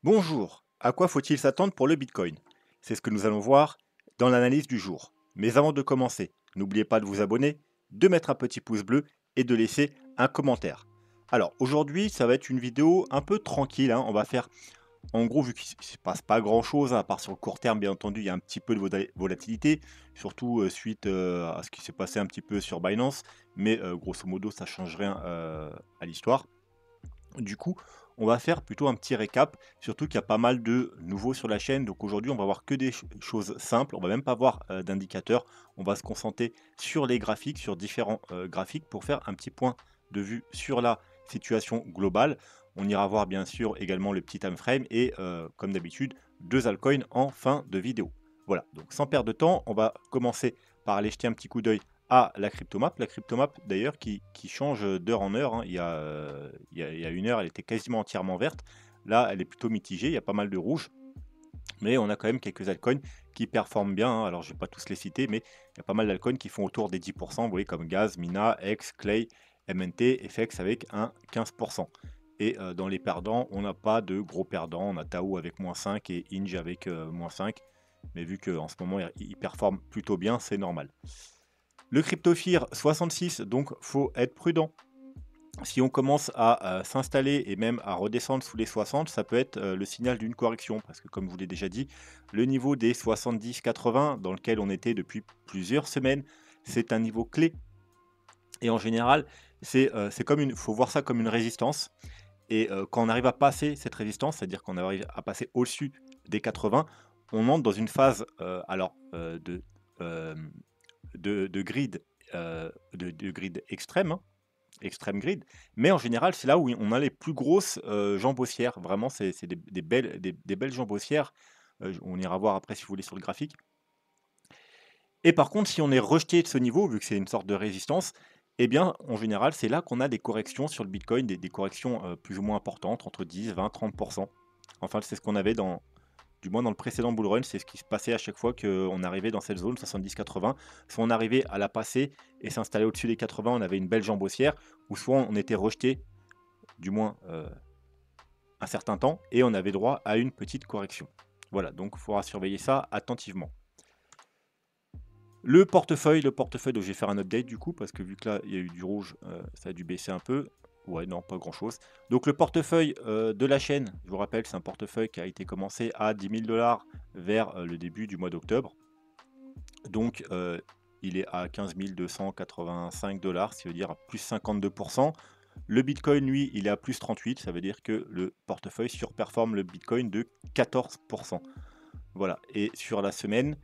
Bonjour, à quoi faut-il s'attendre pour le Bitcoin? C'est ce que nous allons voir dans l'analyse du jour. Mais avant de commencer, n'oubliez pas de vous abonner, de mettre un petit pouce bleu et de laisser un commentaire. Alors aujourd'hui, ça va être une vidéo un peu tranquille, hein. On va faire, en gros, vu qu'il ne se passe pas grand-chose, hein, à part sur le court terme, bien entendu, il y a un petit peu de volatilité, surtout suite à ce qui s'est passé un petit peu sur Binance, mais grosso modo, ça ne change rien à l'histoire. Du coup, on va faire plutôt un petit récap, surtout qu'il y a pas mal de nouveaux sur la chaîne. Donc aujourd'hui, on va voir que des choses simples. On va même pas voir d'indicateurs. On va se concentrer sur les graphiques, sur différents graphiques pour faire un petit point de vue sur la situation globale. On ira voir bien sûr également le petit time frame et comme d'habitude, deux altcoins en fin de vidéo. Voilà, donc sans perdre de temps, on va commencer par aller jeter un petit coup d'œil à la cryptomap. La cryptomap d'ailleurs qui change d'heure en heure, hein. Il y a une heure, elle était quasiment entièrement verte. Là, elle est plutôt mitigée, il y a pas mal de rouge. Mais on a quand même quelques altcoins qui performent bien, hein. Alors, je ne vais pas tous les citer, mais il y a pas mal d'altcoins qui font autour des 10%. Vous voyez, comme Gaz, Mina, X, Clay, MNT, FX avec un 15%. Et dans les perdants, on n'a pas de gros perdants. On a Tao avec -5 et Inge avec -5. Mais vu qu'en ce moment, il performe plutôt bien, c'est normal. Le cryptophire 66, donc faut être prudent. Si on commence à s'installer et même à redescendre sous les 60, ça peut être le signal d'une correction. Parce que comme je vous l'ai déjà dit, le niveau des 70-80, dans lequel on était depuis plusieurs semaines, c'est un niveau clé. Et en général, c'est comme faut voir ça comme une résistance. Et quand on arrive à passer cette résistance, c'est-à-dire qu'on arrive à passer au-dessus des 80, on entre dans une phase de grid, de grid extrême, hein, extrême grid. Mais en général, c'est là où on a les plus grosses jambes haussières. Vraiment, c'est des belles jambes haussières. On ira voir après si vous voulez sur le graphique. Et par contre, si on est rejeté de ce niveau, vu que c'est une sorte de résistance, eh bien, en général, c'est là qu'on a des corrections sur le Bitcoin, des corrections plus ou moins importantes, entre 10, 20, 30%. Enfin, c'est ce qu'on avait du moins dans le précédent bull run, c'est ce qui se passait à chaque fois qu'on arrivait dans cette zone 70-80. Soit on arrivait à la passer et s'installer au-dessus des 80, on avait une belle jambe haussière, ou soit on était rejeté, du moins un certain temps, et on avait droit à une petite correction. Voilà, donc il faudra surveiller ça attentivement. Le portefeuille, donc je vais faire un update du coup, parce que vu que là, il y a eu du rouge, ça a dû baisser un peu. Ouais, non, pas grand-chose. Donc le portefeuille de la chaîne, je vous rappelle, c'est un portefeuille qui a été commencé à 10 000 $ vers le début du mois d'octobre. Donc il est à 15 285 $, ce qui veut dire plus 52%. Le Bitcoin, lui, il est à plus 38, ça veut dire que le portefeuille surperforme le Bitcoin de 14%. Voilà, et sur la semaine,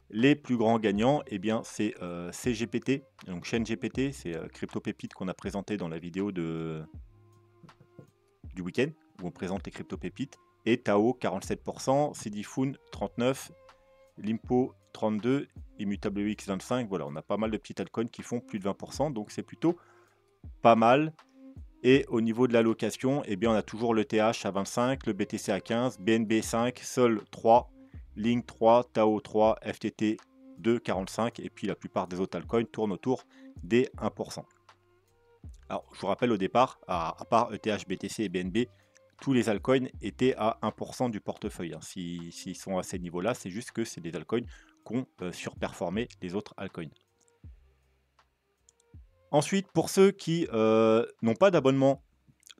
les plus grands gagnants, eh bien, c'est CGPT, donc chaîne GPT, c'est Crypto Pépite qu'on a présenté dans la vidéo du week-end, où on présente les crypto pépites, et Tao 47%, Sidifoun 39%, Limpo 32%, ImmutableX 25%. Voilà, on a pas mal de petits altcoins qui font plus de 20%, donc c'est plutôt pas mal. Et au niveau de l'allocation, eh bien, on a toujours le TH à 25, le BTC à 15, BNB 5, Sol 3, Link 3, Tao 3, FTT 2, 45, et puis la plupart des autres altcoins tournent autour des 1%. Alors, je vous rappelle au départ, à part ETH, BTC et BNB, tous les altcoins étaient à 1% du portefeuille, hein. S'ils sont à ces niveaux-là, c'est juste que c'est des altcoins qui ont surperformé les autres altcoins. Ensuite, pour ceux qui n'ont pas d'abonnement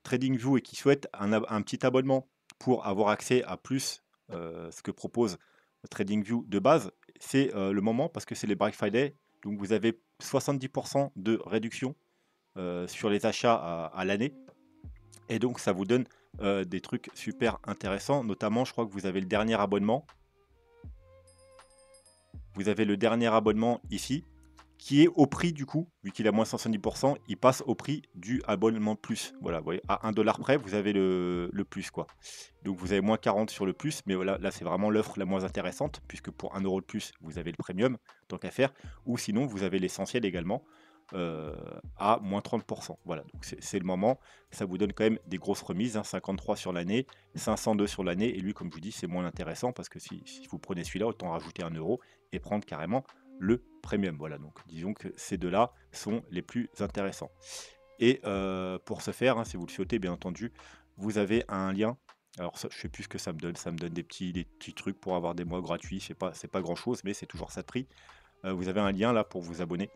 TradingView et qui souhaitent un petit abonnement pour avoir accès à plus ce que propose TradingView de base, c'est le moment parce que c'est les Black Friday. Donc vous avez 70% de réduction sur les achats à l'année. Et donc ça vous donne des trucs super intéressants. Notamment, je crois que vous avez le dernier abonnement. Vous avez le dernier abonnement ici qui est au prix du coup, vu qu'il a moins 170%, il passe au prix du abonnement plus. Voilà, vous voyez, à 1 $ près, vous avez le plus quoi. Donc vous avez moins 40 sur le plus, mais voilà, là c'est vraiment l'offre la moins intéressante, puisque pour 1 € de plus, vous avez le premium, tant qu'à faire, ou sinon vous avez l'essentiel également à moins 30%. Voilà, donc c'est le moment, ça vous donne quand même des grosses remises, hein, 53 sur l'année, 502 sur l'année, et lui, comme je vous dis, c'est moins intéressant, parce que si vous prenez celui-là, autant rajouter 1 € et prendre carrément le premium. Voilà, donc disons que ces deux-là sont les plus intéressants. Et pour ce faire, hein, si vous le souhaitez, bien entendu, vous avez un lien Alors ça, je sais plus ce que ça me donne des petits trucs pour avoir des mois gratuits, c'est pas grand-chose, mais c'est toujours ça de prix. Vous avez un lien là pour vous abonner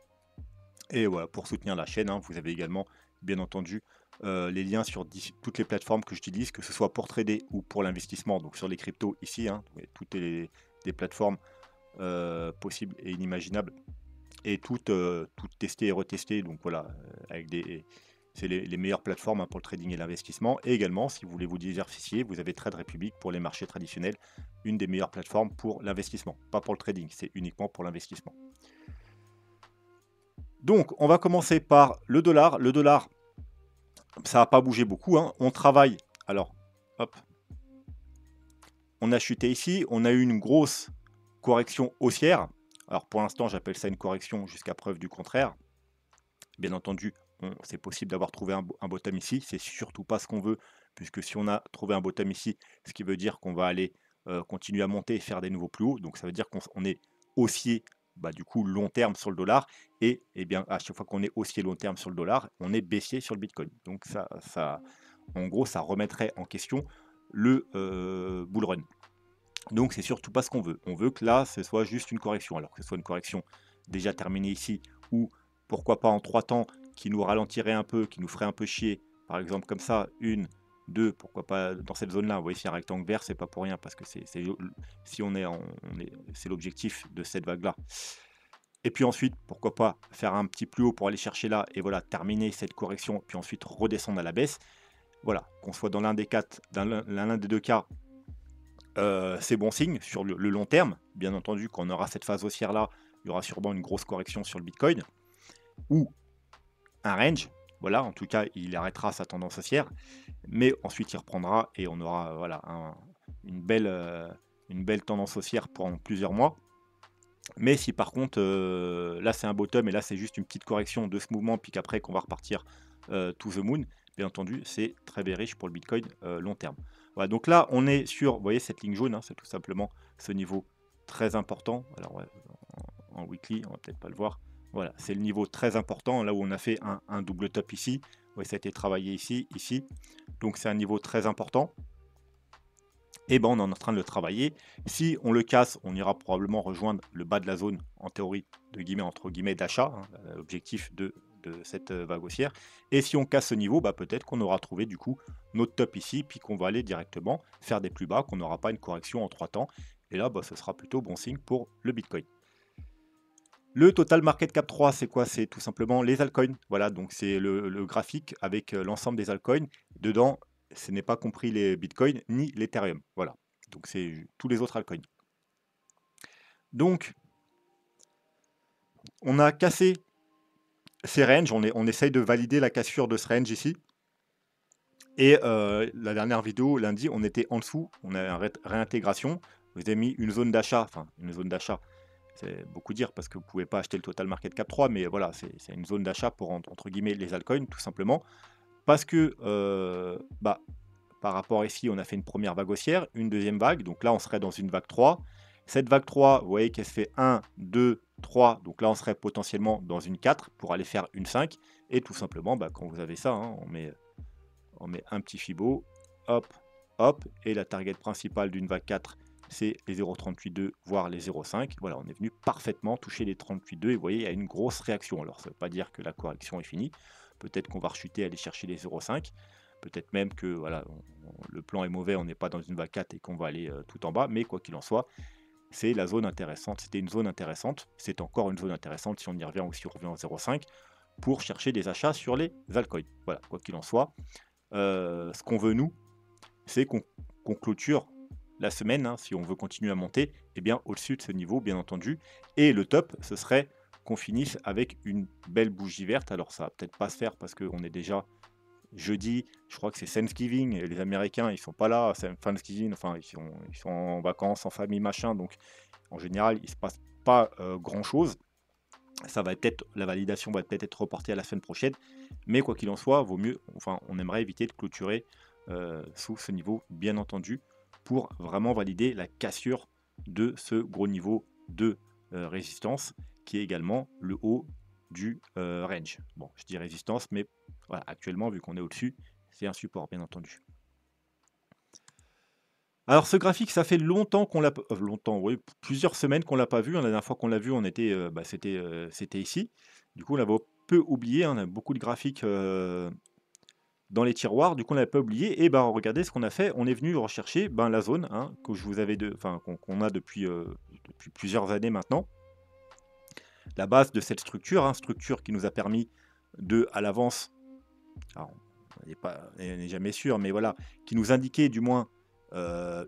et voilà, pour soutenir la chaîne, hein. Vous avez également, bien entendu, les liens sur toutes les plateformes que j'utilise, que ce soit pour trader ou pour l'investissement, donc sur les cryptos ici, hein, vous avez toutes les plateformes, possibles et inimaginables et toutes testées et retestées, donc voilà, avec c'est les meilleures plateformes, hein, pour le trading et l'investissement. Et également, si vous voulez vous diversifier, vous avez Trade Republic pour les marchés traditionnels, une des meilleures plateformes pour l'investissement, pas pour le trading, c'est uniquement pour l'investissement. Donc, on va commencer par le dollar. Le dollar, ça n'a pas bougé beaucoup, hein. On travaille. Alors, hop, on a chuté ici. On a eu une grosse correction haussière. Alors, pour l'instant, j'appelle ça une correction jusqu'à preuve du contraire. Bien entendu, c'est possible d'avoir trouvé un bottom ici. C'est surtout pas ce qu'on veut, puisque si on a trouvé un bottom ici, ce qui veut dire qu'on va aller continuer à monter et faire des nouveaux plus hauts. Donc, ça veut dire qu'on est haussier, bah, du coup, long terme sur le dollar. Et bien, à chaque fois qu'on est haussier long terme sur le dollar, on est baissier sur le Bitcoin. Donc, en gros, ça remettrait en question le bull run. Donc, c'est surtout pas ce qu'on veut. On veut que là, ce soit juste une correction. Alors que ce soit une correction déjà terminée ici, ou pourquoi pas en 3 temps, qui nous ralentirait un peu, qui nous ferait un peu chier. Par exemple, comme ça, une, deux, pourquoi pas dans cette zone-là. Vous voyez, si un rectangle vert, c'est pas pour rien, parce que si c'est l'objectif de cette vague-là. Et puis ensuite, pourquoi pas faire un petit plus haut pour aller chercher là, et voilà, terminer cette correction, puis ensuite redescendre à la baisse. Voilà, qu'on soit dans l'un des quatre, dans l'un des deux cas, c'est bon signe sur le long terme. Bien entendu, quand on aura cette phase haussière là, il y aura sûrement une grosse correction sur le Bitcoin ou un range. Voilà, en tout cas, il arrêtera sa tendance haussière, mais ensuite il reprendra et on aura voilà une belle tendance haussière pendant plusieurs mois. Mais si par contre, là c'est un bottom et là c'est juste une petite correction de ce mouvement, puis qu'après qu'on va repartir to the moon, bien entendu, c'est très bearish pour le Bitcoin long terme. Voilà, donc là on est sur, vous voyez cette ligne jaune, hein, c'est tout simplement ce niveau très important. Alors ouais, en weekly, on va peut-être pas le voir. Voilà, c'est le niveau très important, là où on a fait un double top ici. Ouais, ça a été travaillé ici, ici. Donc c'est un niveau très important. Et ben on est en train de le travailler. Si on le casse, on ira probablement rejoindre le bas de la zone, en théorie, de guillemets, entre guillemets, d'achat, hein, l'objectif de cette vague haussière. Et si on casse ce niveau, bah, peut-être qu'on aura trouvé du coup notre top ici, puis qu'on va aller directement faire des plus bas, qu'on n'aura pas une correction en 3 temps. Et là, bah, ce sera plutôt bon signe pour le Bitcoin. Le total market cap 3, c'est quoi? C'est tout simplement les altcoins. Voilà, donc c'est le graphique avec l'ensemble des altcoins. Dedans, ce n'est pas compris les bitcoins ni l'Ethereum. Voilà, donc c'est tous les autres altcoins. Donc, on a cassé ces ranges. On essaye de valider la cassure de ce range ici. Et la dernière vidéo, lundi, on était en dessous. On a une réintégration. Vous avez mis une zone d'achat, enfin une zone d'achat. C'est beaucoup dire parce que vous ne pouvez pas acheter le total market cap 3, mais voilà, c'est une zone d'achat pour entre guillemets les altcoins, tout simplement. Parce que bah, par rapport ici, on a fait une première vague haussière, une deuxième vague. Donc là, on serait dans une vague 3. Cette vague 3, vous voyez qu'elle se fait 1, 2, 3. Donc là, on serait potentiellement dans une 4 pour aller faire une 5. Et tout simplement, bah, quand vous avez ça, hein, on met un petit Fibo, hop, hop. Et la target principale d'une vague 4, c'est les 0,382, voire les 0,5. Voilà, on est venu parfaitement toucher les 38,2 et vous voyez, il y a une grosse réaction. Alors, ça ne veut pas dire que la correction est finie. Peut-être qu'on va rechuter, aller chercher les 0,5. Peut-être même que voilà, le plan est mauvais, on n'est pas dans une vague 4 et qu'on va aller tout en bas. Mais quoi qu'il en soit, c'est la zone intéressante. C'était une zone intéressante. C'est encore une zone intéressante si on y revient ou si on revient en 0,5 pour chercher des achats sur les altcoins. Voilà, quoi qu'il en soit, ce qu'on veut nous, c'est qu'on clôture la semaine, hein, si on veut continuer à monter, eh bien au-dessus de ce niveau, bien entendu. Et le top, ce serait qu'on finisse avec une belle bougie verte. Alors ça va peut-être pas se faire parce qu'on est déjà jeudi, je crois que c'est Thanksgiving, et les Américains, ils sont pas là, c'est Thanksgiving, enfin, ils sont en vacances, en famille, machin, donc en général, il se passe pas grand-chose. Ça va peut-être, la validation va peut-être être reportée à la semaine prochaine, mais quoi qu'il en soit, vaut mieux, enfin, on aimerait éviter de clôturer sous ce niveau, bien entendu, pour vraiment valider la cassure de ce gros niveau de résistance, qui est également le haut du range. Bon, je dis résistance, mais voilà, actuellement, vu qu'on est au-dessus, c'est un support, bien entendu. Alors ce graphique, ça fait longtemps qu'on l'a p longtemps, oui, plusieurs semaines qu'on l'a pas vu, hein. La dernière fois qu'on l'a vu, on était, c'était ici. Du coup, on l'avait peu oublié, hein, on a beaucoup de graphiques, dans les tiroirs, du coup, on l'avait pas oublié et ben, regardez ce qu'on a fait, on est venu rechercher, ben, la zone, hein, que je vous avais qu'on a depuis plusieurs années maintenant. La base de cette structure, hein, structure qui nous a permis de, à l'avance, alors on n'est jamais sûr, mais voilà, qui nous indiquait du moins,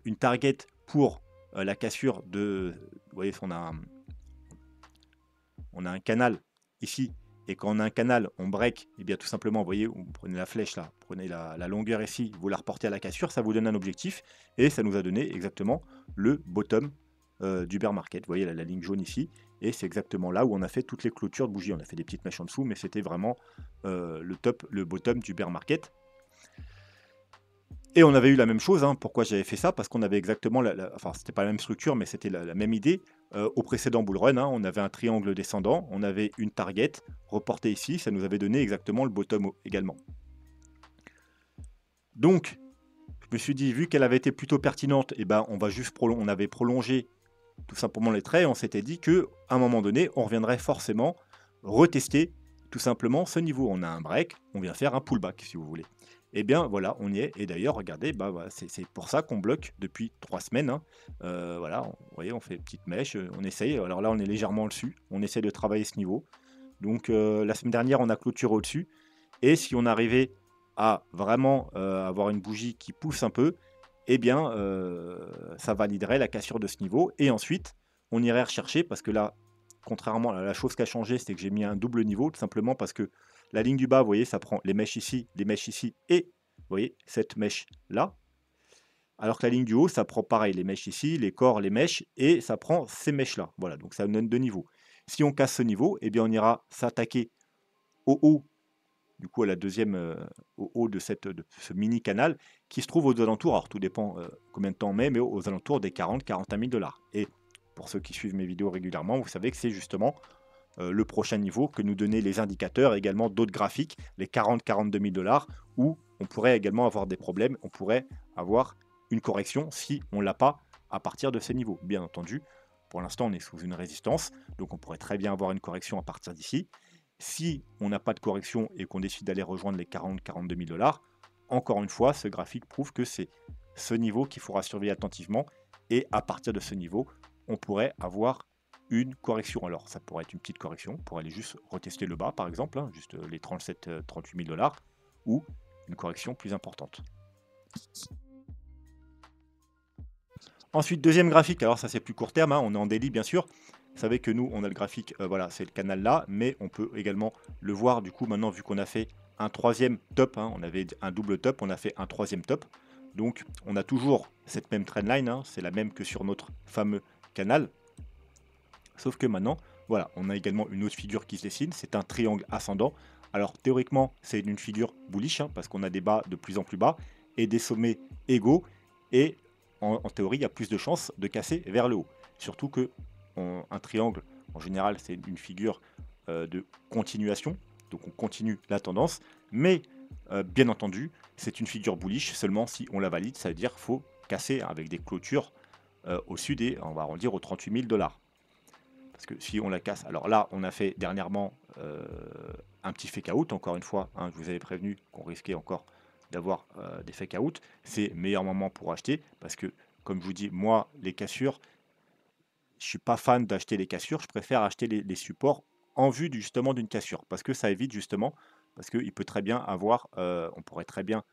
une target pour, la cassure de, vous voyez, on a un canal ici et quand on a un canal, on break et bien tout simplement, vous voyez, vous prenez la flèche là, vous prenez la longueur ici, vous la reportez à la cassure, ça vous donne un objectif et ça nous a donné exactement le bottom, du bear market. Vous voyez la ligne jaune ici et c'est exactement là où on a fait toutes les clôtures de bougies. On a fait des petites mèches en dessous, mais c'était vraiment, le bottom du bear market. Et on avait eu la même chose, hein. Pourquoi j'avais fait ça? Parce qu'on avait exactement enfin, c'était pas la même structure, mais c'était la même idée. Au précédent bull run, hein, on avait un triangle descendant, on avait une target reportée ici, ça nous avait donné exactement le bottom également. Donc, je me suis dit, vu qu'elle avait été plutôt pertinente, et ben, on avait prolongé tout simplement les traits, on s'était dit que à un moment donné, on reviendrait forcément retester tout simplement ce niveau. On a un break, on vient faire un pullback si vous voulez. Et bien voilà, on y est. Et d'ailleurs, regardez, bah, voilà, c'est pour ça qu'on bloque depuis 3 semaines, hein. Voilà, vous voyez, on fait une petite mèche, on essaye. Alors là, on est légèrement au-dessus, on essaie de travailler ce niveau. Donc la semaine dernière, on a clôturé au-dessus. Et si on arrivait à vraiment avoir une bougie qui pousse un peu, eh bien, ça validerait la cassure de ce niveau. Et ensuite, on irait rechercher, parce que là, contrairement à la chose qui a changé, c'est que j'ai mis un double niveau, tout simplement parce que la ligne du bas, vous voyez, ça prend les mèches ici et, vous voyez, cette mèche-là. Alors que la ligne du haut, ça prend pareil, les mèches ici, les corps, les mèches, et ça prend ces mèches-là. Voilà, donc ça nous donne deux niveaux. Si on casse ce niveau, eh bien, on ira s'attaquer au haut, du coup à la deuxième, au haut de ce mini canal qui se trouve aux alentours, alors tout dépend combien de temps on met, mais aux alentours des 40-41 000 $. Et pour ceux qui suivent mes vidéos régulièrement, vous savez que c'est justement le prochain niveau que nous donnaient les indicateurs et également d'autres graphiques, les 40-42 000 $, où on pourrait également avoir des problèmes, on pourrait avoir une correction si on ne l'a pas à partir de ces niveaux. Bien entendu, pour l'instant on est sous une résistance, donc on pourrait très bien avoir une correction à partir d'ici. Si on n'a pas de correction et qu'on décide d'aller rejoindre les 40-42 000 $, encore une fois, ce graphique prouve que c'est ce niveau qu'il faudra surveiller attentivement. Et à partir de ce niveau, on pourrait avoir une correction. Alors, ça pourrait être une petite correction pour aller juste retester le bas, par exemple, hein, juste les 37-38 000 $, ou une correction plus importante. Ensuite, deuxième graphique, alors ça c'est plus court terme, hein, on est en daily bien sûr. Vous savez que nous, on a le graphique, voilà, c'est le canal là, mais on peut également le voir du coup maintenant vu qu'on a fait un troisième top, hein, on avait un double top, on a fait un troisième top. Donc on a toujours cette même trendline, hein, c'est la même que sur notre fameux canal. Sauf que maintenant, voilà, on a également une autre figure qui se dessine, c'est un triangle ascendant. Alors théoriquement, c'est une figure bullish, hein, parce qu'on a des bas de plus en plus bas et des sommets égaux. Et en théorie, il y a plus de chances de casser vers le haut. Surtout que un triangle, en général, c'est une figure de continuation. Donc on continue la tendance. Mais bien entendu, c'est une figure bullish seulement si on la valide. Ça veut dire qu'il faut casser avec des clôtures au-dessus des, on va arrondir aux 38 000 $. Parce que si on la casse, alors là, on a fait dernièrement un petit fake out, encore une fois, hein, je vous avais prévenu qu'on risquait encore d'avoir des fake out. C'est meilleur moment pour acheter, parce que, comme je vous dis, moi, les cassures, je ne suis pas fan d'acheter les cassures, je préfère acheter les supports en vue justement d'une cassure, parce que ça évite justement, parce qu'il peut très bien avoir, on pourrait très bien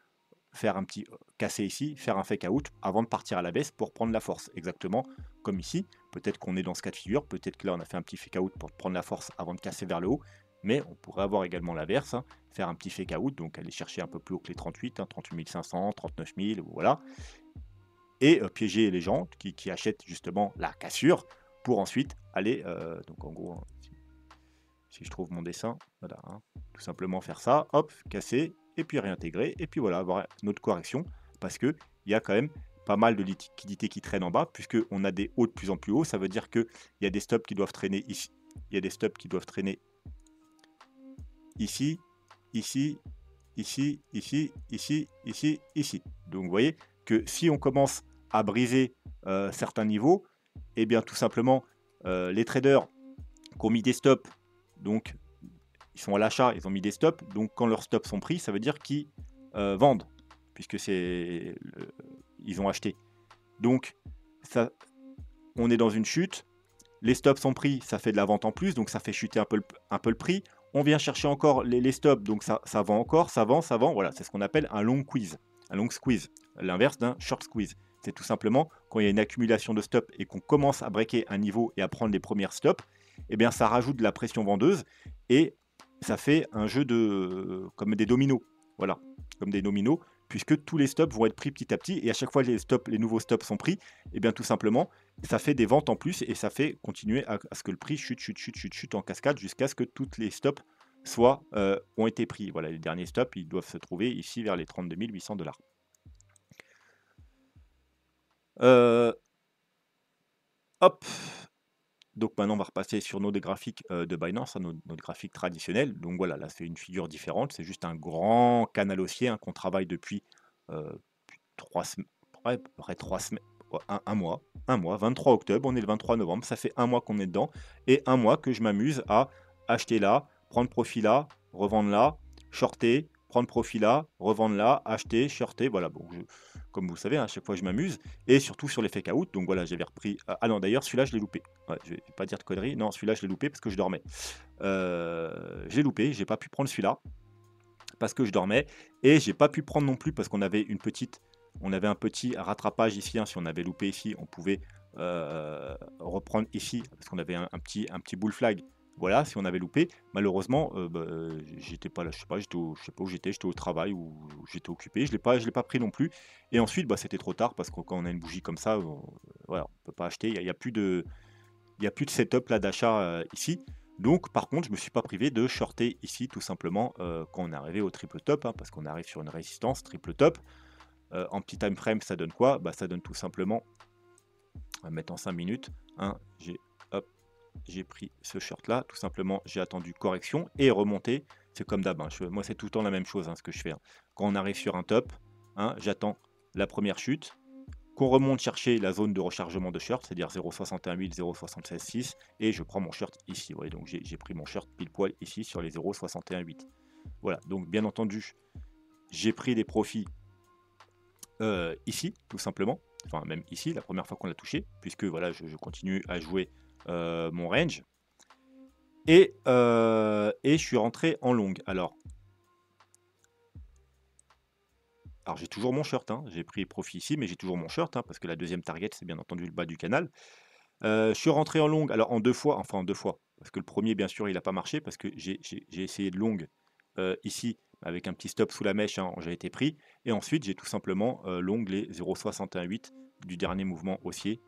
faire un petit casser ici, faire un fake out avant de partir à la baisse pour prendre la force. Exactement comme ici. Peut-être qu'on est dans ce cas de figure, peut-être que là on a fait un petit fake out pour prendre la force avant de casser vers le haut, mais on pourrait avoir également l'inverse, hein, faire un petit fake out, donc aller chercher un peu plus haut que les 38, hein, 38 500, 39 000, voilà, et piéger les gens qui achètent justement la cassure pour ensuite aller, donc en gros, hein, si je trouve mon dessin, voilà, hein, tout simplement faire ça, hop, casser, et puis réintégrer, et puis voilà, avoir notre correction, parce que il y a quand même pas mal de liquidités qui traînent en bas, puisqu'on a des hauts de plus en plus hauts, ça veut dire qu'il y a des stops qui doivent traîner ici, il y a des stops qui doivent traîner ici, ici, ici, ici, ici, ici, ici. Donc vous voyez que si on commence à briser certains niveaux, et bien tout simplement, les traders qui ont mis des stops, donc ils sont à l'achat, ils ont mis des stops, donc quand leurs stops sont pris, ça veut dire qu'ils vendent, puisque ils ont acheté. Donc ça, on est dans une chute, les stops sont pris, ça fait de la vente en plus, donc ça fait chuter un peu le prix. On vient chercher encore les stops, donc ça vend encore, ça vend, ça vend. Voilà, c'est ce qu'on appelle un long squeeze. Un long squeeze, l'inverse d'un short squeeze. C'est tout simplement quand il y a une accumulation de stops et qu'on commence à breaker un niveau et à prendre les premières stops, eh bien ça rajoute de la pression vendeuse et ça fait un jeu comme des dominos. Voilà, comme des dominos, puisque tous les stops vont être pris petit à petit et à chaque fois que les nouveaux stops sont pris, eh bien tout simplement, ça fait des ventes en plus et ça fait continuer à ce que le prix chute en cascade jusqu'à ce que toutes les stops ont été pris. Voilà, les derniers stops, ils doivent se trouver ici vers les 32 800 $. Hop. Donc maintenant, on va repasser sur nos graphiques de Binance, hein, notre graphique traditionnel. Donc voilà, là, c'est une figure différente. C'est juste un grand canal haussier qu'on travaille depuis 3 semaines, ouais, à peu près 3 semaines, ouais, un mois, 23 octobre, on est le 23 novembre, ça fait un mois qu'on est dedans, et un mois que je m'amuse à acheter là, prendre profit là, revendre là, shorter, prendre profit là, revendre là, acheter, shorter, voilà, bon, comme vous le savez, hein, à chaque fois je m'amuse, et surtout sur les fake out, donc voilà, j'avais repris, ah non d'ailleurs celui-là je l'ai loupé, ouais, je vais pas dire de conneries, non celui-là je l'ai loupé parce que je dormais, j'ai loupé, j'ai pas pu prendre celui-là, parce que je dormais, et j'ai pas pu prendre non plus parce qu'on avait on avait un petit rattrapage ici, hein, si on avait loupé ici, on pouvait reprendre ici, parce qu'on avait un petit bull flag. Voilà, si on avait loupé, malheureusement, j'étais pas là, je sais pas où j'étais au travail ou j'étais occupé, je l'ai pas pris non plus. Et ensuite, bah, c'était trop tard parce que quand on a une bougie comme ça, voilà, on peut pas acheter. Il y a plus de, il y a plus de setup là d'achat ici. Donc, par contre, je me suis pas privé de shorter ici, tout simplement, quand on est arrivé au triple top, hein, parce qu'on arrive sur une résistance triple top. En petit time frame, ça donne quoi? Bah, ça donne tout simplement, on va mettre en 5 minutes, hein, j'ai pris ce short là, tout simplement, j'ai attendu correction et remonté. C'est comme d'hab, hein, moi c'est tout le temps la même chose, hein, ce que je fais, hein. Quand on arrive sur un top, hein, j'attends la première chute, qu'on remonte chercher la zone de rechargement de short, c'est-à-dire 0,618, 0,766, et je prends mon short ici. Ouais, donc j'ai pris mon short pile poil ici sur les 0,618. Voilà, donc bien entendu, j'ai pris des profits ici, tout simplement. Enfin, même ici, la première fois qu'on l'a touché, puisque voilà, je continue à jouer mon range. Et je suis rentré en longue. Alors j'ai toujours mon short, hein, j'ai pris profit ici, mais j'ai toujours mon short, hein, parce que la deuxième target, c'est bien entendu le bas du canal. Je suis rentré en longue, alors en 2 fois, parce que le premier bien sûr, il a pas marché parce que j'ai essayé de longue, ici, avec un petit stop sous la mèche, hein, j'ai été pris, et ensuite j'ai tout simplement, long les 0,618 du dernier mouvement haussier.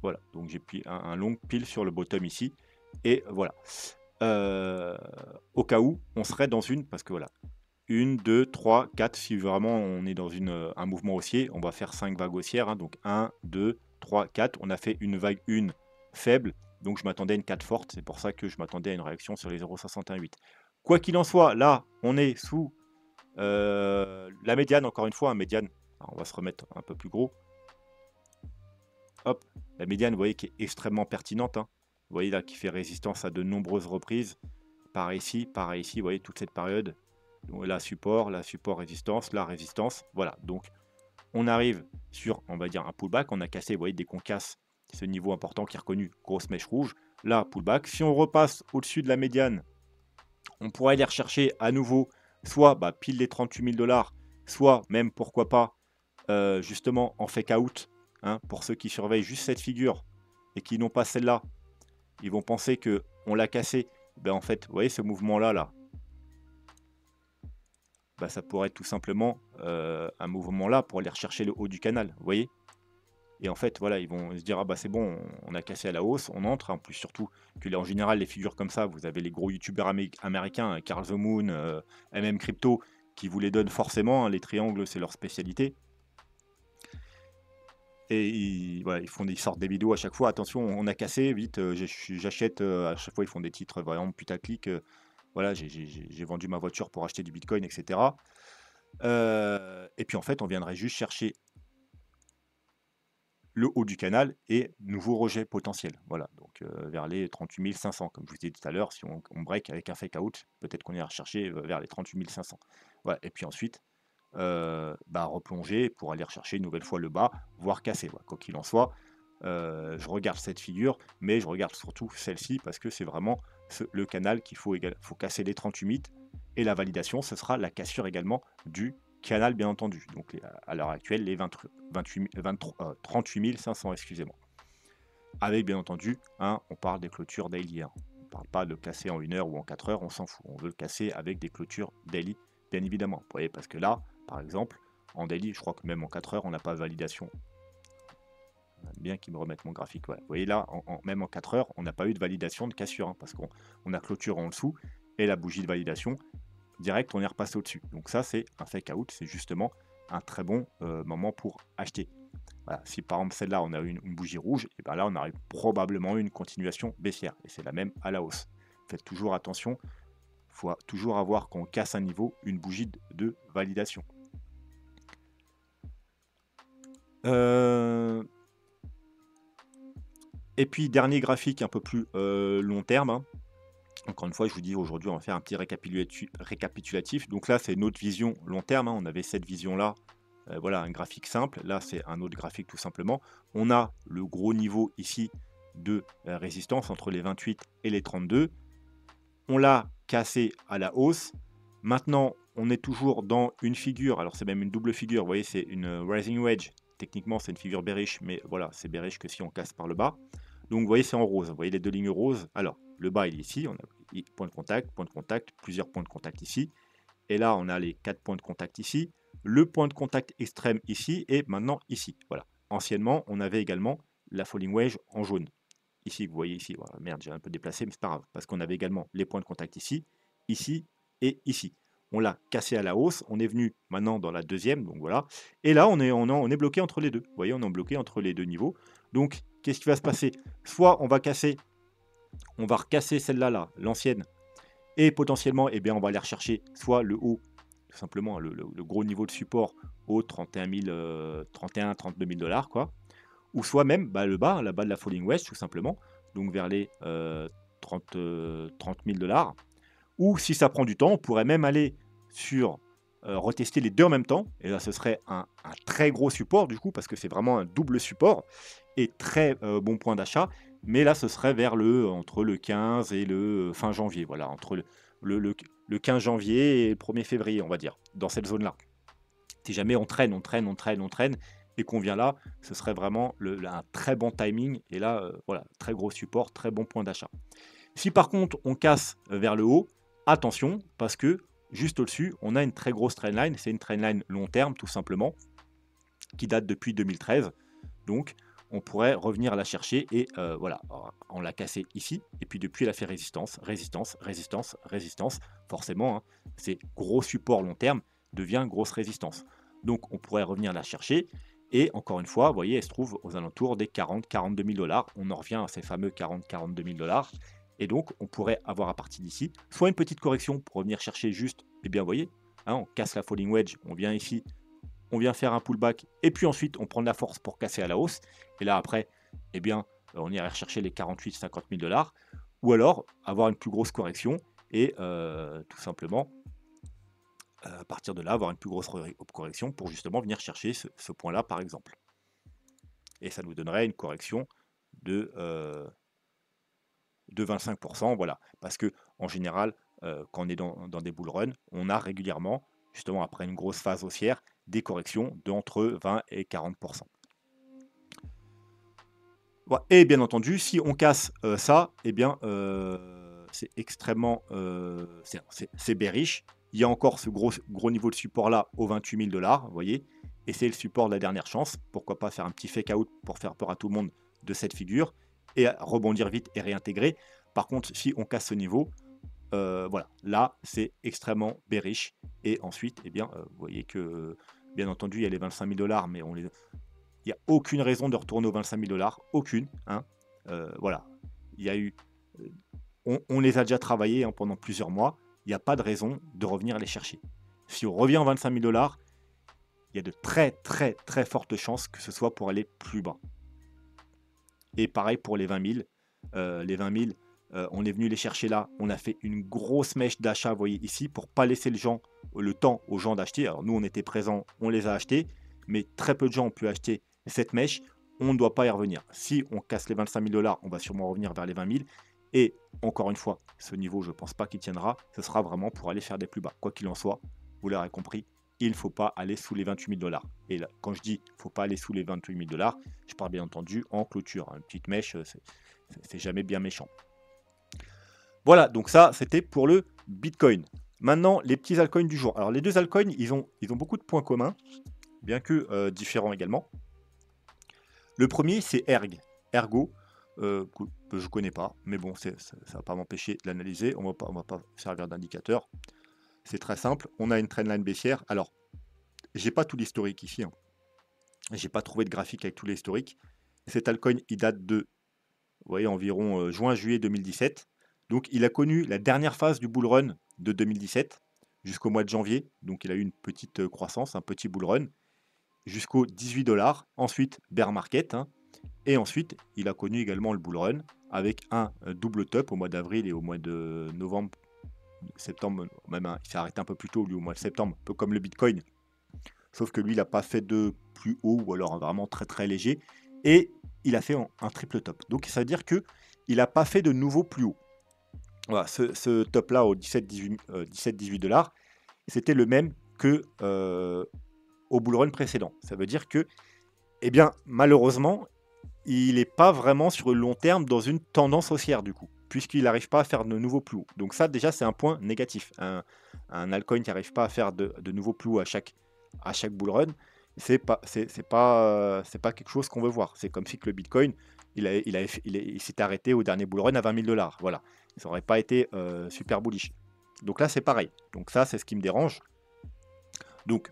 Voilà, donc j'ai pris un long pile sur le bottom ici, et voilà. Au cas où, on serait dans parce que voilà, 1, 2, 3, 4, si vraiment on est dans un mouvement haussier, on va faire 5 vagues haussières, hein, donc 1, 2, 3, 4. On a fait une vague 1 faible, donc je m'attendais à une 4 forte, c'est pour ça que je m'attendais à une réaction sur les 0,618. Quoi qu'il en soit, là, on est sous la médiane, encore une fois, un médiane. Alors, on va se remettre un peu plus gros. Hop, la médiane, vous voyez, qui est extrêmement pertinente, hein. Vous voyez là, qui fait résistance à de nombreuses reprises. Pareil ici, vous voyez, toute cette période. Donc là, support, résistance, là, résistance. Voilà, donc on arrive sur, on va dire, un pullback. On a cassé, vous voyez, dès qu'on casse ce niveau important qui est reconnu, grosse mèche rouge. Là, pullback. Si on repasse au-dessus de la médiane, on pourrait aller rechercher à nouveau, soit pile les 38 000 $, soit même, pourquoi pas, justement en fake out, hein, pour ceux qui surveillent juste cette figure et qui n'ont pas celle-là. Ils vont penser que on l'a cassé. En fait, vous voyez ce mouvement-là, là, ça pourrait être tout simplement un mouvement là pour aller rechercher le haut du canal, vous voyez. Et en fait, voilà, ils vont se dire, ah c'est bon, on a cassé à la hausse, on entre. En plus, surtout que en général, les figures comme ça, vous avez les gros youtubeurs américains, Carl the Moon, MM Crypto, qui vous les donnent forcément, hein, les triangles, c'est leur spécialité. Et ils sortent des vidéos à chaque fois, attention, on a cassé, vite, j'achète, à chaque fois ils font des titres vraiment putaclic, voilà, j'ai vendu ma voiture pour acheter du Bitcoin, etc. Et puis en fait, on viendrait juste chercher le haut du canal et nouveau rejet potentiel. Voilà, donc vers les 38 500, comme je vous ai dit tout à l'heure, si on break avec un fake out, peut-être qu'on ira rechercher vers les 38 500. Voilà, et puis ensuite, replonger pour aller rechercher une nouvelle fois le bas, voire casser. Voilà, quoi qu'il en soit, je regarde cette figure, mais je regarde surtout celle-ci parce que c'est vraiment le canal qu'il faut, faut casser les 38 et la validation, ce sera la cassure également du canal, bien entendu. Donc à l'heure actuelle, les 38 500, excusez-moi. Avec bien entendu, on parle des clôtures daily. On ne parle pas de casser en 1 heure ou en 4 heures, on s'en fout. On veut le casser avec des clôtures daily, bien évidemment. Vous voyez, parce que là, par exemple, en daily, je crois que même en 4 heures, on n'a pas de validation. Bien qu'ils me remettent mon graphique. Ouais. Vous voyez là, même en 4 heures, on n'a pas eu de validation de cassure, parce qu'on a clôture en dessous, et la bougie de validation, direct, on est repassé au-dessus. Donc ça, c'est un fake out, c'est justement un très bon moment pour acheter. Voilà. Si par exemple celle-là, on a eu une bougie rouge, et bien là, on aurait probablement eu une continuation baissière, et c'est la même à la hausse. Faites toujours attention, il faut toujours avoir, quand on casse un niveau, une bougie de validation. Et puis, dernier graphique un peu plus long terme. Encore une fois, je vous dis, aujourd'hui, on va faire un petit récapitulatif. Donc là, c'est notre vision long terme. On avait cette vision-là. Voilà, un graphique simple. Là, c'est un autre graphique tout simplement. On a le gros niveau ici de résistance entre les 28 et les 32. On l'a cassé à la hausse. Maintenant, on est toujours dans une figure. Alors, c'est même une double figure. Vous voyez, c'est une rising wedge. Techniquement, c'est une figure bearish, mais voilà, c'est bearish que si on casse par le bas. Donc, vous voyez, c'est en rose. Vous voyez les deux lignes roses. Alors, le bas, il est ici. On a point de contact, plusieurs points de contact ici. Et là, on a les 4 points de contact ici. Le point de contact extrême ici et maintenant ici. Voilà. Anciennement, on avait également la falling wedge en jaune. Ici, vous voyez ici. Voilà, merde, j'ai un peu déplacé, mais c'est pas grave. Parce qu'on avait également les points de contact ici, ici et ici. On l'a cassé à la hausse. On est venu maintenant dans la deuxième. Donc voilà. Et là, on est bloqué entre les deux. Vous voyez, on est bloqué entre les deux niveaux. Donc, qu'est-ce qui va se passer? Soit on va recasser celle-là, là, l'ancienne. Et potentiellement, eh bien, on va aller rechercher soit le haut, tout simplement, le gros niveau de support au 31 32 000 $, quoi. Ou soit même le bas, la bas de la falling wedge, tout simplement, donc vers les 30 000 $. Ou si ça prend du temps, on pourrait même aller sur retester les deux en même temps. Et là, ce serait un très gros support, du coup, parce que c'est vraiment un double support et très bon point d'achat. Mais là, ce serait entre le 15 et le fin janvier. Voilà, entre le 15 janvier et le 1er février, on va dire, dans cette zone-là. Si jamais on traîne, et qu'on vient là, ce serait vraiment un très bon timing. Et là, voilà, très gros support, très bon point d'achat. Si par contre, on casse vers le haut, attention, parce que juste au-dessus, on a une très grosse trendline. C'est une trendline long terme, tout simplement, qui date depuis 2013. Donc, on pourrait revenir la chercher et voilà, on l'a cassée ici. Et puis depuis, elle a fait résistance, résistance, résistance, résistance. Forcément, c'est gros support long terme devient grosse résistance. Donc, on pourrait revenir la chercher. Et encore une fois, vous voyez, elle se trouve aux alentours des 40-42 000 $. On en revient à ces fameux 40-42 000 $. Et donc, on pourrait avoir à partir d'ici, soit une petite correction pour revenir chercher juste, et bien, vous voyez, on casse la falling wedge, on vient ici, on vient faire un pullback, et puis ensuite, on prend de la force pour casser à la hausse. Et là, après, eh bien, on irait rechercher les 48-50 000 $. Ou alors, avoir une plus grosse correction, et tout simplement, à partir de là, avoir une plus grosse correction pour justement venir chercher ce point-là, par exemple. Et ça nous donnerait une correction de 25%, voilà. Parce que en général, quand on est dans des bull runs, on a régulièrement, justement après une grosse phase haussière, des corrections d'entre 20 et 40%. Voilà. Et bien entendu, si on casse ça, eh bien, c'est extrêmement c'est bearish. Il y a encore ce gros niveau de support là aux 28 000 $, vous voyez, et c'est le support de la dernière chance. Pourquoi pas faire un petit fake out pour faire peur à tout le monde de cette figure et rebondir vite et réintégrer. Par contre, si on casse ce niveau, voilà, là c'est extrêmement bearish. Et ensuite, eh bien, vous voyez que bien entendu il y a les 25 000 $, mais il n'y a aucune raison de retourner aux 25 000 $, aucune. Voilà, il y a eu, on les a déjà travaillés pendant plusieurs mois. Il n'y a pas de raison de revenir les chercher. Si on revient aux 25 000 $, il y a de très très très fortes chances que ce soit pour aller plus bas. Et pareil pour les 20 000. Les 20 000, on est venu les chercher là. On a fait une grosse mèche d'achat, vous voyez ici, pour pas laisser le temps aux gens d'acheter. Alors nous, on était présents, on les a achetés, mais très peu de gens ont pu acheter cette mèche. On ne doit pas y revenir. Si on casse les 25 000 $, on va sûrement revenir vers les 20 000. Et encore une fois, ce niveau, je ne pense pas qu'il tiendra. Ce sera vraiment pour aller faire des plus bas. Quoi qu'il en soit, vous l'aurez compris, il ne faut pas aller sous les 28 000 $. Et là, quand je dis il ne faut pas aller sous les 28 000 $, je parle bien entendu en clôture. Une petite mèche, c'est jamais bien méchant. Voilà, donc ça, c'était pour le Bitcoin. Maintenant, les petits altcoins du jour. Alors, les deux altcoins, ils ont beaucoup de points communs, bien que différents également. Le premier, c'est Ergo, que je ne connais pas, mais bon, ça ne va pas m'empêcher de l'analyser. On ne va pas servir d'indicateur. C'est très simple. On a une trendline baissière. Alors, j'ai pas tout l'historique ici. J'ai pas trouvé de graphique avec tout l'historique. Cet altcoin, il date de, vous voyez, environ juin-juillet 2017. Donc, il a connu la dernière phase du bull run de 2017 jusqu'au mois de janvier. Donc, il a eu une petite croissance, un petit bull run jusqu'aux 18 $. Ensuite, bear market. Et ensuite, il a connu également le bull run avec un double top au mois d'avril et au mois de novembre, septembre, même il s'est arrêté un peu plus tôt, lui, au mois de septembre, un peu comme le Bitcoin. Sauf que lui, il n'a pas fait de plus haut ou alors vraiment très très léger. Et il a fait un triple top. Donc ça veut dire qu'il n'a pas fait de nouveau plus haut. Voilà, ce top-là au 17-18 $, c'était le même que au bull run précédent. Ça veut dire que, eh bien, malheureusement, il n'est pas vraiment sur le long terme dans une tendance haussière du coup, puisqu'il n'arrive pas à faire de nouveaux plus hauts. Donc ça, déjà, c'est un point négatif. Un altcoin qui n'arrive pas à faire de nouveaux plus hauts à chaque bull run, c'est pas quelque chose qu'on veut voir. C'est comme si que le Bitcoin, il s'est arrêté au dernier bull run à 20 000 $. Voilà, ça n'aurait pas été super bullish. Donc là, c'est pareil. Donc ça, c'est ce qui me dérange. Donc,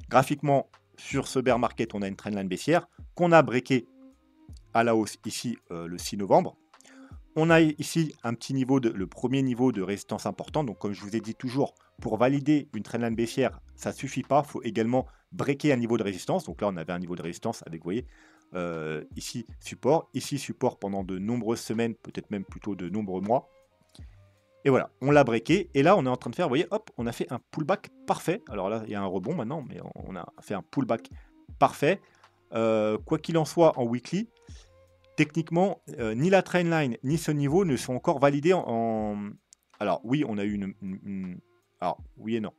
graphiquement, sur ce bear market, on a une trendline baissière qu'on a breaké à la hausse ici le 6 novembre. On a ici un petit niveau, le premier niveau de résistance important. Donc, comme je vous ai dit toujours, pour valider une trendline baissière, ça ne suffit pas. Il faut également breaker un niveau de résistance. Donc là, on avait un niveau de résistance avec, vous voyez, ici support pendant de nombreuses semaines, peut-être même plutôt de nombreux mois. Et voilà, on l'a breaké. Et là, on est en train de faire, vous voyez, hop, on a fait un pullback parfait. Alors là, il y a un rebond maintenant, mais on a fait un pullback parfait. Quoi qu'il en soit, en weekly, techniquement, ni la trendline ni ce niveau ne sont encore validés en. Alors oui, on a eu Alors oui et non.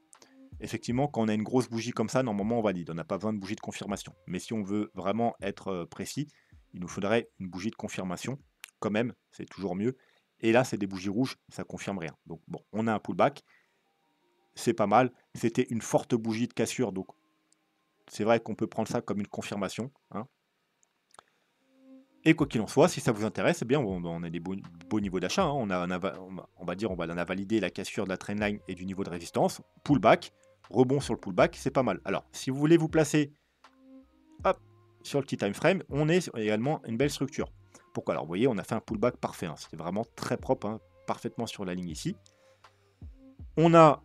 Effectivement, quand on a une grosse bougie comme ça, normalement on valide. On n'a pas besoin de bougie de confirmation. Mais si on veut vraiment être précis, il nous faudrait une bougie de confirmation. Quand même, c'est toujours mieux. Et là, c'est des bougies rouges, ça confirme rien. Donc bon, on a un pullback. C'est pas mal. C'était une forte bougie de cassure, donc c'est vrai qu'on peut prendre ça comme une confirmation. Et quoi qu'il en soit, si ça vous intéresse, eh bien, on a des beaux niveaux d'achat. On va dire, on a validé la cassure de la trendline et du niveau de résistance. Pullback, rebond sur le pullback, c'est pas mal. Alors, si vous voulez vous placer sur le petit time frame, on est également une belle structure. Pourquoi? Alors, vous voyez, on a fait un pullback parfait. C'était vraiment très propre, parfaitement sur la ligne ici. On a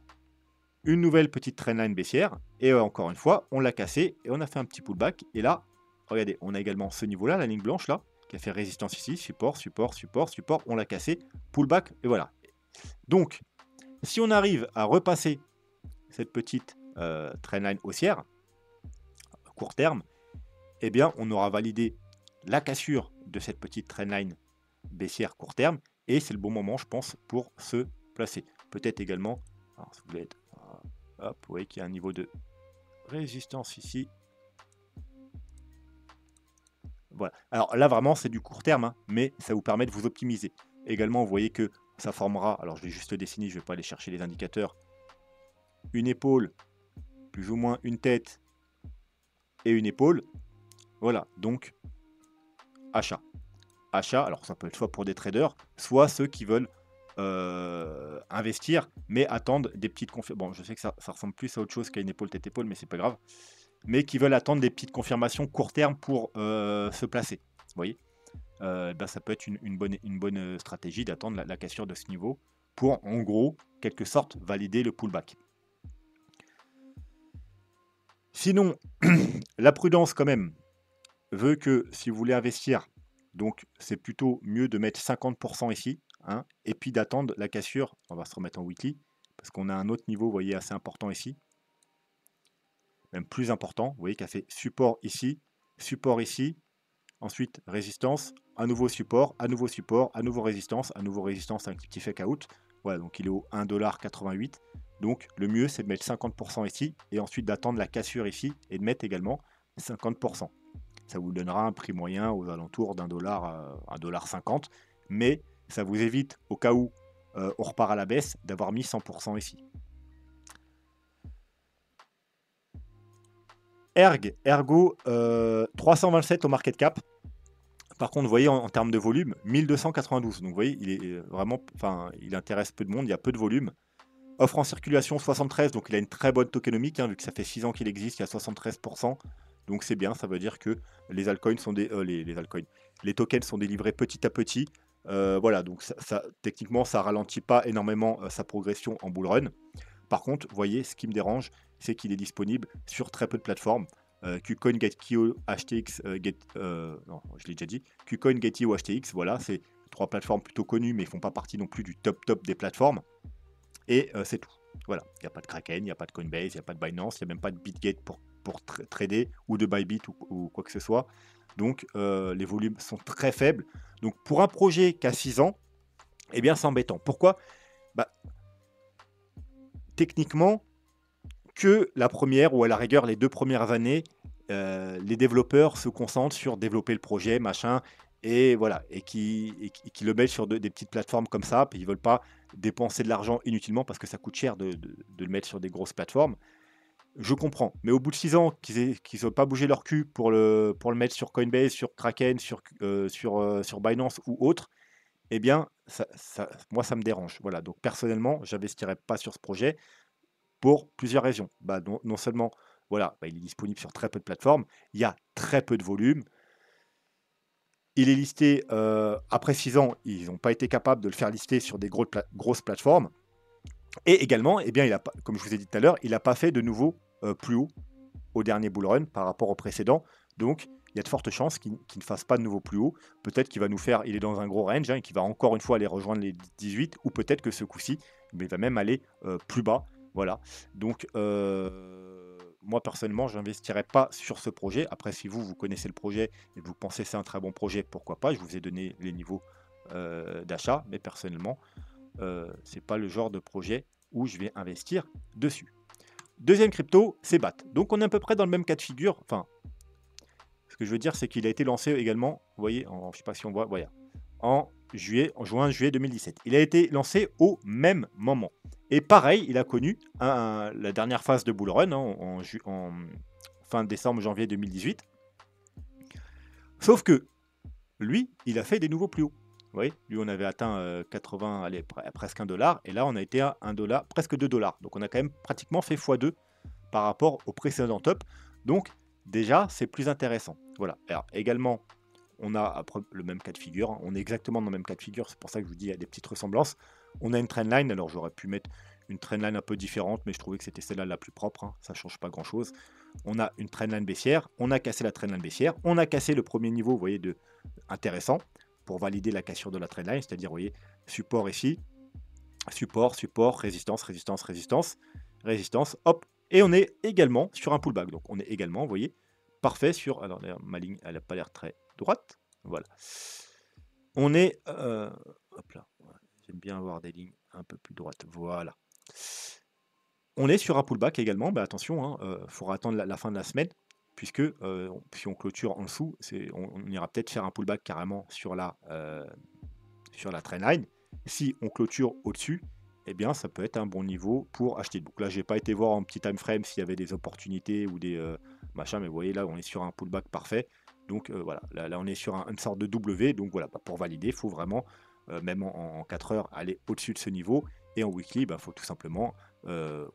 une nouvelle petite trendline baissière. Et encore une fois, on l'a cassé et on a fait un petit pullback. Et là, regardez, on a également ce niveau-là, la ligne blanche là, qui a fait résistance ici, support, support, support, support, on l'a cassé, pullback, et voilà. Donc, si on arrive à repasser cette petite trendline haussière, court terme, eh bien, on aura validé la cassure de cette petite trendline baissière court terme, et c'est le bon moment, je pense, pour se placer. Peut-être également, alors, si vous voulez être, hop, vous voyez qu'il y a un niveau de résistance ici. Voilà. Alors là, vraiment, c'est du court terme, mais ça vous permet de vous optimiser. Également, vous voyez que ça formera, alors je vais juste le dessiner, je ne vais pas aller chercher les indicateurs, une épaule, plus ou moins une tête et une épaule. Voilà, donc achat. Achat, alors ça peut être soit pour des traders, soit ceux qui veulent investir, mais attendent des petites confirmations. Bon, je sais que ça ressemble plus à autre chose qu'à une épaule, tête-épaule, mais c'est pas grave. Mais qui veulent attendre des petites confirmations court terme pour se placer. Vous voyez, ça peut être une bonne stratégie d'attendre la cassure de ce niveau pour, en gros, quelque sorte, valider le pullback. Sinon, la prudence, quand même, veut que si vous voulez investir, Donc c'est plutôt mieux de mettre 50% ici, hein, et puis d'attendre la cassure. On va se remettre en weekly, parce qu'on a un autre niveau, vous voyez, assez important ici. Même plus important, vous voyez, qui a fait support ici, ensuite résistance, à nouveau support, à nouveau support, à nouveau résistance, un petit fake out. Voilà, donc il est au 1,88 $. Donc le mieux c'est de mettre 50% ici et ensuite d'attendre la cassure ici et de mettre également 50%. Ça vous donnera un prix moyen aux alentours d'1 $, 1,50 $. Mais ça vous évite, au cas où on repart à la baisse, d'avoir mis 100% ici. Ergo 327 au market cap. Par contre, vous voyez, en termes de volume, 1292. Donc, vous voyez, il est vraiment, enfin, il intéresse peu de monde, il y a peu de volume. Offre en circulation 73, donc il a une très bonne tokenomique, hein, vu que ça fait 6 ans qu'il existe, il y a 73%. Donc c'est bien, ça veut dire que les altcoins sont les tokens sont délivrés petit à petit. Voilà, donc techniquement, ça ralentit pas énormément sa progression en bull run. Par contre, vous voyez, ce qui me dérange, c'est qu'il est disponible sur très peu de plateformes. KuCoin, Gate.io, HTX, non, je l'ai déjà dit. KuCoin, Gate.io, HTX, voilà, c'est 3 plateformes plutôt connues, mais ils font pas partie non plus du top des plateformes. Et c'est tout. Voilà, il n'y a pas de Kraken, il n'y a pas de Coinbase, il n'y a pas de Binance, il n'y a même pas de Bitgate pour trader ou de Bybit ou quoi que ce soit. Donc les volumes sont très faibles. Donc pour un projet qui a 6 ans, eh bien c'est embêtant. Pourquoi? Bah, techniquement, que la première ou à la rigueur les 2 premières années, les développeurs se concentrent sur développer le projet, machin, et voilà, et qui le mettent sur des petites plateformes comme ça, puis ils veulent pas dépenser de l'argent inutilement parce que ça coûte cher de le mettre sur des grosses plateformes. Je comprends, mais au bout de 6 ans, qu'ils n'ont pas bougé leur cul pour le mettre sur Coinbase, sur Kraken, sur Binance ou autre, eh bien, moi, ça me dérange. Voilà, donc personnellement, j'investirais pas sur ce projet pour plusieurs raisons. Bah, non seulement, voilà, bah, il est disponible sur très peu de plateformes, il y a très peu de volume, il est listé, après 6 ans, ils n'ont pas été capables de le faire lister sur des grosses plateformes, et également, eh bien, comme je vous ai dit tout à l'heure, il n'a pas fait de nouveau plus haut au dernier bull run par rapport au précédent, donc il y a de fortes chances qu'il ne fasse pas de nouveau plus haut. Peut-être qu'il va nous faire, il est dans un gros range, hein, et qu'il va encore une fois aller rejoindre les 18, ou peut-être que ce coup-ci, il va même aller plus bas. Voilà. Donc, moi personnellement, je n'investirai pas sur ce projet. Après, si vous connaissez le projet et vous pensez que c'est un très bon projet, pourquoi pas. Je vous ai donné les niveaux d'achat, mais personnellement, c'est pas le genre de projet où je vais investir dessus. Deuxième crypto, c'est BAT. Donc on est à peu près dans le même cas de figure. Enfin, ce que je veux dire, c'est qu'il a été lancé également, vous voyez, je ne sais pas si on voit, voilà, en juin-juillet 2017. Il a été lancé au même moment. Et pareil, il a connu la dernière phase de bull run, hein, en fin décembre, janvier 2018. Sauf que lui, il a fait des nouveaux plus hauts. Vous voyez, lui, on avait atteint 80, allez, presque $1, et là, on a été à $1, presque $2. Donc, on a quand même pratiquement fait x2 par rapport au précédent top. Donc, déjà, c'est plus intéressant. Voilà. Alors, également, on a le même cas de figure. Hein. On est exactement dans le même cas de figure. C'est pour ça que je vous dis, il y a des petites ressemblances. On a une trendline. Alors, j'aurais pu mettre une trendline un peu différente, mais je trouvais que c'était celle-là la plus propre. Hein. Ça ne change pas grand-chose. On a une trendline baissière. On a cassé la trendline baissière. On a cassé le premier niveau, vous voyez, intéressant pour valider la cassure de la trendline. C'est-à-dire, vous voyez, support ici. Support, support, résistance, résistance, résistance, résistance. Hop, et on est également sur un pullback. Donc on est également, vous voyez, parfait sur... Alors ma ligne, elle n'a pas l'air très droite. Voilà. On est... hop là. J'aime bien avoir des lignes un peu plus droites. Voilà. On est sur un pullback également. Bah, attention, il faudra attendre la fin de la semaine. Puisque si on clôture en dessous, on ira peut-être faire un pullback carrément sur la trendline. Si on clôture au-dessus, eh bien, ça peut être un bon niveau pour acheter. Donc là, je n'ai pas été voir en petit time frame s'il y avait des opportunités ou des machins, mais vous voyez, là, on est sur un pullback parfait. Donc voilà, là, on est sur une sorte de W. Donc voilà, pour valider, il faut vraiment, même en 4 heures, aller au-dessus de ce niveau. Et en weekly, il faut tout simplement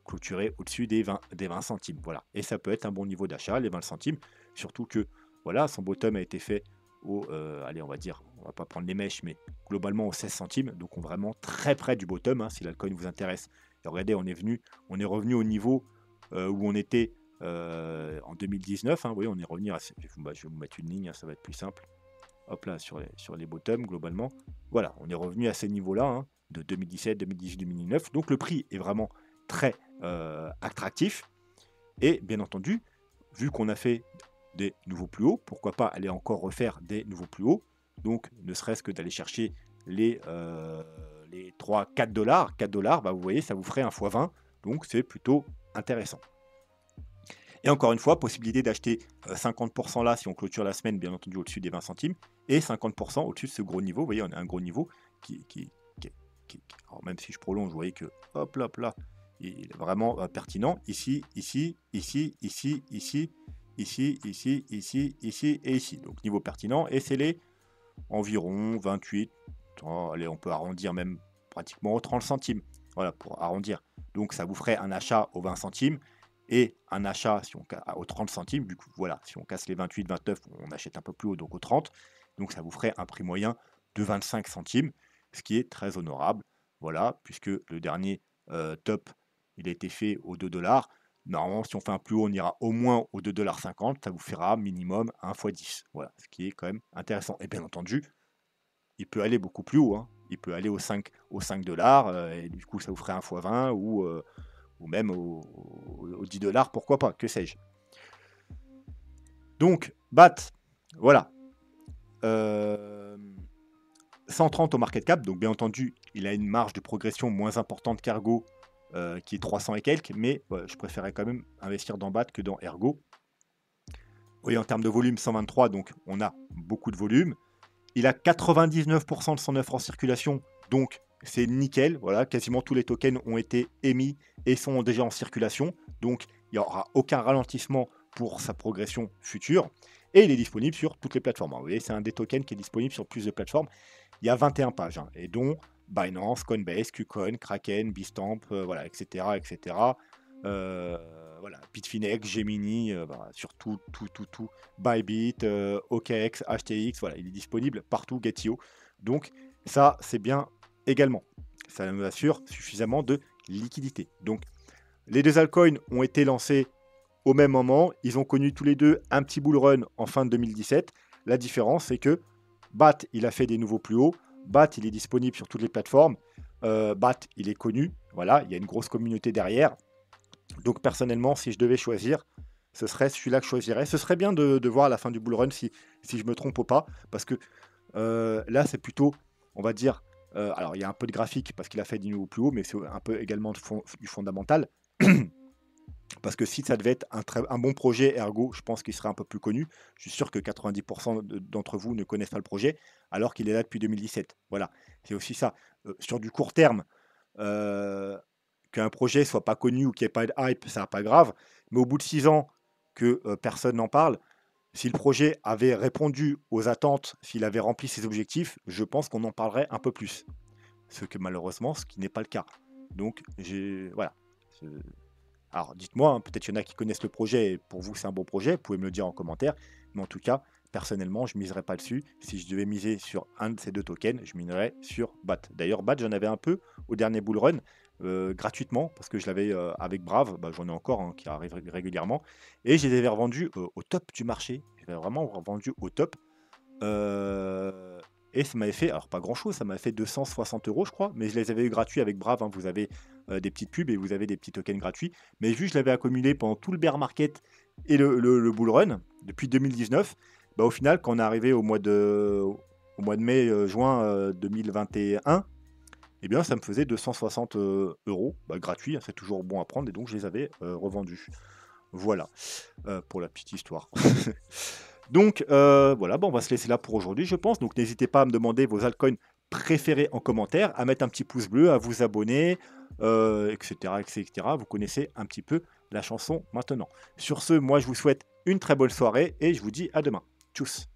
clôturer au-dessus des 20 centimes. Voilà. Et ça peut être un bon niveau d'achat, les 20 centimes. Surtout que voilà, son bottom a été fait allez, on va dire, on va pas prendre les mèches, mais globalement aux 16 centimes, donc on est vraiment très près du bottom, hein, si l'altcoin vous intéresse. Et regardez, on est revenu au niveau où on était en 2019, hein, vous voyez, on est revenu à... je vais vous mettre une ligne, hein, ça va être plus simple. hop là, sur les bottoms, globalement. Voilà, on est revenu à ces niveaux-là, hein, de 2017, 2018, 2019. Donc le prix est vraiment très attractif. Et bien entendu, vu qu'on a fait des nouveaux plus hauts, pourquoi pas aller encore refaire des nouveaux plus hauts. Donc ne serait-ce que d'aller chercher les 3-4 dollars. 4 dollars, bah, vous voyez, ça vous ferait un x20. Donc c'est plutôt intéressant. Et encore une fois, possibilité d'acheter 50% là si on clôture la semaine, bien entendu au-dessus des 20 centimes, et 50% au-dessus de ce gros niveau. Vous voyez, on a un gros niveau alors même si je prolonge, vous voyez que hop là, il est vraiment pertinent. Ici, ici, ici, ici, ici, ici, ici, ici, ici et ici. Donc niveau pertinent, et c'est les environ 28. Allez, on peut arrondir même pratiquement aux 30 centimes. Voilà, pour arrondir. Donc ça vous ferait un achat aux 20 centimes et un achat si on, aux 30 centimes. Du coup, voilà, si on casse les 28, 29, on achète un peu plus haut, donc aux 30. Donc ça vous ferait un prix moyen de 25 centimes, ce qui est très honorable. Voilà, puisque le dernier top, il a été fait aux 2 dollars. Normalement, si on fait un plus haut, on ira au moins aux 2,50 $. Ça vous fera minimum 1 x 10. Voilà, ce qui est quand même intéressant. Et bien entendu, il peut aller beaucoup plus haut. Hein. Il peut aller aux 5 dollars. Et du coup, ça vous ferait 1 x 20 ou même aux 10 dollars, pourquoi pas, que sais-je. Donc, BAT, voilà. 130 au market cap, donc bien entendu, il a une marge de progression moins importante qu'Ergo, qui est 300 et quelques, mais je préférais quand même investir dans BAT que dans Ergo. Vous voyez, en termes de volume, 123, donc on a beaucoup de volume. Il a 99% de son offre en circulation, donc c'est nickel. Voilà, quasiment tous les tokens ont été émis et sont déjà en circulation, donc il n'y aura aucun ralentissement pour sa progression future. Et il est disponible sur toutes les plateformes. Vous voyez, c'est un des tokens qui est disponible sur plus de plateformes. Il y a 21 pages, hein, et dont Binance, Coinbase, KuCoin, Kraken, Bitstamp, voilà, etc., etc. Voilà, Bitfinex, Gemini, voilà, sur tout, Bybit, OKX, HTX, voilà, il est disponible partout, Getio. Donc ça, c'est bien également. Ça nous assure suffisamment de liquidité. Donc les deux altcoins ont été lancés au même moment. Ils ont connu tous les deux un petit bull run en fin de 2017. La différence, c'est que BAT, il a fait des nouveaux plus hauts. BAT, il est disponible sur toutes les plateformes. BAT, il est connu. Voilà, il y a une grosse communauté derrière. Donc personnellement, si je devais choisir, ce serait celui-là que je choisirais. Ce serait bien de voir à la fin du bull run si je me trompe ou pas. Parce que là, c'est plutôt, on va dire, alors il y a un peu de graphique parce qu'il a fait du nouveau plus haut, mais c'est un peu également du fondamental. Parce que si ça devait être un bon projet Ergo, je pense qu'il serait un peu plus connu. Je suis sûr que 90% d'entre vous ne connaissent pas le projet, alors qu'il est là depuis 2017. Voilà, c'est aussi ça. Sur du court terme, qu'un projet soit pas connu ou qu'il n'y ait pas de hype, ça n'est pas grave. Mais au bout de 6 ans que personne n'en parle, si le projet avait répondu aux attentes, s'il avait rempli ses objectifs, je pense qu'on en parlerait un peu plus. Ce que malheureusement, ce qui n'est pas le cas. Donc, voilà. Alors, dites-moi, hein, peut-être qu'il y en a qui connaissent le projet et pour vous, c'est un bon projet. Vous pouvez me le dire en commentaire. Mais en tout cas, personnellement, je ne miserais pas dessus. Si je devais miser sur un de ces deux tokens, je miserais sur BAT. D'ailleurs, BAT, j'en avais un peu au dernier bull run, gratuitement, parce que je l'avais avec Brave. Bah, j'en ai encore, hein, qui arrive régulièrement. Et je les avais revendus au top du marché. Je les avais vraiment revendus au top. Et ça m'avait fait, alors pas grand chose, ça m'avait fait 260 €, je crois, mais je les avais eu gratuits avec Brave. Hein, vous avez des petites pubs et vous avez des petits tokens gratuits. Mais vu que je l'avais accumulé pendant tout le bear market et le bull run depuis 2019, bah, au final, quand on est arrivé au mois de mai, juin 2021, eh bien, ça me faisait 260 €, bah, gratuits. Hein, c'est toujours bon à prendre et donc je les avais revendus. Voilà, pour la petite histoire. Donc voilà, bon, on va se laisser là pour aujourd'hui, je pense. Donc n'hésitez pas à me demander vos altcoins préférés en commentaire, à mettre un petit pouce bleu, à vous abonner, etc., etc. Vous connaissez un petit peu la chanson maintenant. Sur ce, moi je vous souhaite une très bonne soirée et je vous dis à demain. Tchuss.